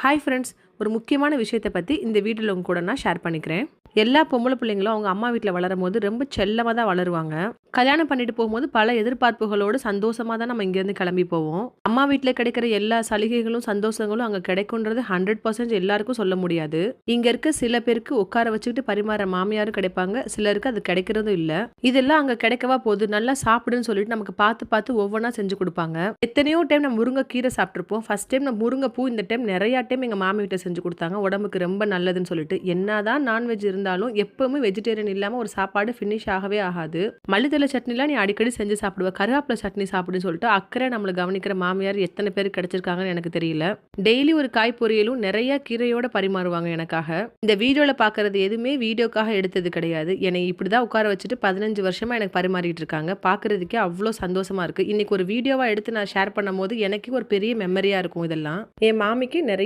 Hi friends, ஒரு முக்கியமான விஷயத்தை பற்றி இந்த வீடியோவில் உங்க கூட நான் ஷேர் பண்ணிக்கிறேன். எல்லா பொம்பளை பிள்ளைங்களும் அவங்க அம்மா வீட்டில் வளரும் போது ரொம்ப செல்லமாக தான் வளருவாங்க. கல்யாணம் பண்ணிட்டு போகும்போது பல எதிர்பார்ப்புகளோடு சந்தோஷமாக தான் நம்ம இங்கேருந்து கிளம்பி போவோம். அம்மா வீட்டில் கிடைக்கிற எல்லா சலுகைகளும் சந்தோஷங்களும் அங்கே கிடைக்குன்றது 100% எல்லாருக்கும் சொல்ல முடியாது. இங்கே இருக்க சில பேருக்கு உட்கார வச்சுக்கிட்டு பரிமாற மாமியாரும் கிடைப்பாங்க, சிலருக்கு அது கிடைக்கிறதும் இல்லை. இதெல்லாம் அங்கே கிடைக்கவா போகுது, நல்லா சாப்பிடுன்னு சொல்லிட்டு நமக்கு பார்த்து பார்த்து ஒவ்வொன்றா செஞ்சு கொடுப்பாங்க. எத்தனையோ டைம் நம்ம முருங்கைக்கீரை சாப்பிட்ருப்போம். ஃபர்ஸ்ட் டைம் நம்ம முருங்கைப்பூ, இந்த டைம் நிறையா டைம் எங்கள் மாமி வீட்டை செஞ்சு கொடுத்தாங்க. உடம்புக்கு ரொம்ப நல்லதுன்னு சொல்லிட்டு என்னதான் நான்வெஜ் இருந்தாலும் எப்பவுமே வெஜிடேரியன் இல்லாமல் ஒரு சாப்பாடு ஃபினிஷ் ஆகவே ஆகாது. மல்லித்தலை சட்னிலாம் நீ அடிக்கடி செஞ்சு சாப்பிடுவ, கருவேப்பிலை சட்னி சாப்பிடுன்னு சொல்லிட்டு அக்கறை நம்மளை கவனிக்கிற மாமியார் எத்தனை பேர் கிடைச்சிருக்காங்கன்னு எனக்கு தெரியல. டெய்லி ஒரு காய் பொரியலும் நிறைய கீரையோட பரிமாறுவாங்க எனக்காக. இந்த வீடியோவில் பார்க்கறது எதுவுமே வீடியோக்காக எடுத்தது கிடையாது. என்னை இப்படிதான் உட்கார வச்சுட்டு 15 வருஷமா எனக்கு பரிமாறிட்டு இருக்காங்க. பார்க்கறதுக்கே அவ்வளோ சந்தோஷமா இருக்கு. இன்னைக்கு ஒரு வீடியோவா எடுத்து நான் ஷேர் பண்ணும் போது எனக்கு ஒரு பெரிய மெமரியா இருக்கும். இதெல்லாம் என் மாமிக்கு நிறைய